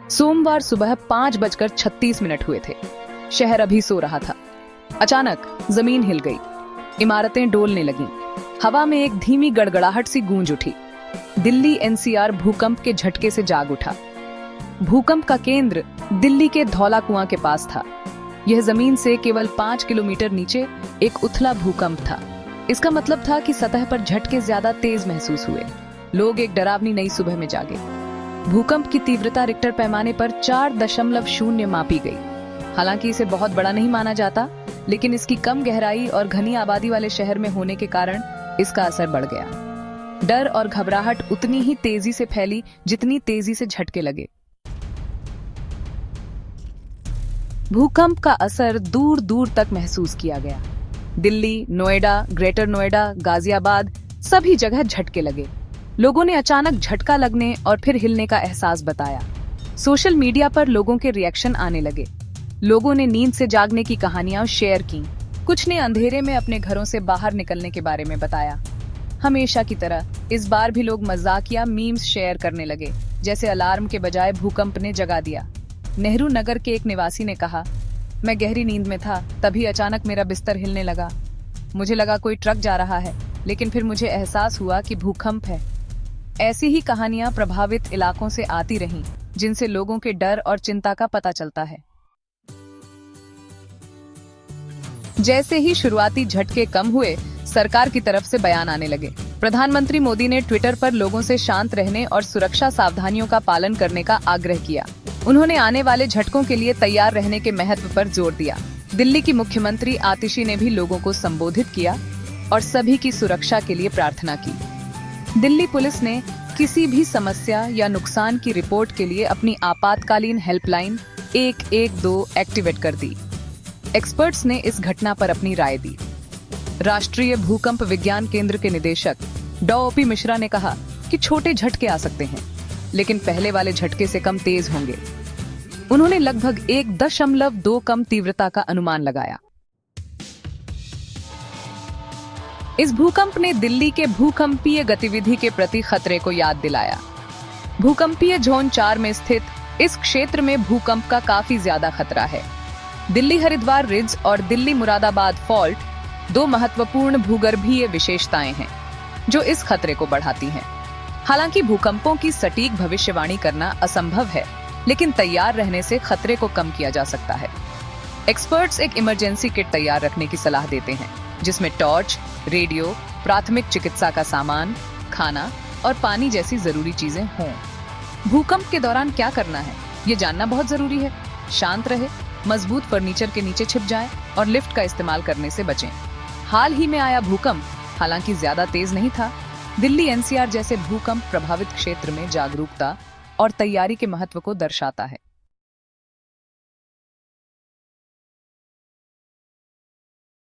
सोमवार सुबह 5:36 हुए थे। शहर अभी सो रहा था। अचानक जमीन हिल गई, इमारतें डोलने लगीं। हवा में एक धीमी गड़गड़ाहट सी गूंज उठी। दिल्ली एनसीआर भूकंप के झटके से जाग उठा। भूकंप का केंद्र दिल्ली के धौला कुआं के पास था। यह जमीन से केवल 5 किलोमीटर नीचे एक उथला भूकंप था। इसका मतलब था कि सतह पर झटके ज्यादा तेज महसूस हुए। लोग एक डरावनी नई सुबह में जागे। भूकंप की तीव्रता रिक्टर पैमाने पर 4.0 मापी गई। हालांकि इसे बहुत बड़ा नहीं माना जाता, लेकिन इसकी कम गहराई और घनी आबादी वाले शहर में होने के कारण इसका असर बढ़ गया। डर और घबराहट उतनी ही तेजी से फैली जितनी तेजी से झटके लगे। भूकंप का असर दूर दूर तक महसूस किया गया। दिल्ली, नोएडा, ग्रेटर नोएडा, गाजियाबाद सभी जगह झटके लगे। लोगों ने अचानक झटका लगने और फिर हिलने का एहसास बताया। सोशल मीडिया पर लोगों के रिएक्शन आने लगे। लोगों ने नींद से जागने की कहानियां शेयर की। कुछ ने अंधेरे में अपने घरों से बाहर निकलने के बारे में बताया। हमेशा की तरह इस बार भी लोग मजाक या मीम्स शेयर करने लगे, जैसे अलार्म के बजाय भूकंप ने जगा दिया। नेहरू नगर के एक निवासी ने कहा, मैं गहरी नींद में था, तभी अचानक मेरा बिस्तर हिलने लगा। मुझे लगा कोई ट्रक जा रहा है, लेकिन फिर मुझे एहसास हुआ कि भूकंप है। ऐसी ही कहानियां प्रभावित इलाकों से आती रहीं, जिनसे लोगों के डर और चिंता का पता चलता है। जैसे ही शुरुआती झटके कम हुए, सरकार की तरफ से बयान आने लगे। प्रधानमंत्री मोदी ने ट्विटर पर लोगों से शांत रहने और सुरक्षा सावधानियों का पालन करने का आग्रह किया। उन्होंने आने वाले झटकों के लिए तैयार रहने के महत्व पर जोर दिया। दिल्ली की मुख्यमंत्री आतिशी ने भी लोगों को संबोधित किया और सभी की सुरक्षा के लिए प्रार्थना की। दिल्ली पुलिस ने किसी भी समस्या या नुकसान की रिपोर्ट के लिए अपनी आपातकालीन हेल्पलाइन 112 एक्टिवेट कर दी। एक्सपर्ट्स ने इस घटना पर अपनी राय दी। राष्ट्रीय भूकंप विज्ञान केंद्र के निदेशक डॉ. ओ.पी. मिश्रा ने कहा कि छोटे झटके आ सकते हैं, लेकिन पहले वाले झटके से कम तेज होंगे। उन्होंने लगभग 1.2 कम तीव्रता का अनुमान लगाया। इस भूकंप ने दिल्ली के भूकंपीय गतिविधि के प्रति खतरे को याद दिलाया। भूकंपीय जोन 4 में स्थित इस क्षेत्र में भूकंप का काफी ज्यादा खतरा है। दिल्ली हरिद्वार रिज और दिल्ली मुरादाबाद फॉल्ट 2 महत्वपूर्ण भूगर्भीय विशेषताएं हैं, जो इस खतरे को बढ़ाती हैं। हालांकि भूकंपों की सटीक भविष्यवाणी करना असंभव है, लेकिन तैयार रहने से खतरे को कम किया जा सकता है। एक्सपर्ट्स एक इमरजेंसी किट तैयार रखने की सलाह देते हैं, जिसमें टॉर्च, रेडियो, प्राथमिक चिकित्सा का सामान, खाना और पानी जैसी जरूरी चीजें हों। भूकंप के दौरान क्या करना है, ये जानना बहुत जरूरी है। शांत रहे, मजबूत फर्नीचर के नीचे छिप जाएं और लिफ्ट का इस्तेमाल करने से बचें। हाल ही में आया भूकंप हालांकि ज्यादा तेज नहीं था। दिल्ली एनसीआर जैसे भूकंप प्रभावित क्षेत्र में जागरूकता और तैयारी के महत्व को दर्शाता है।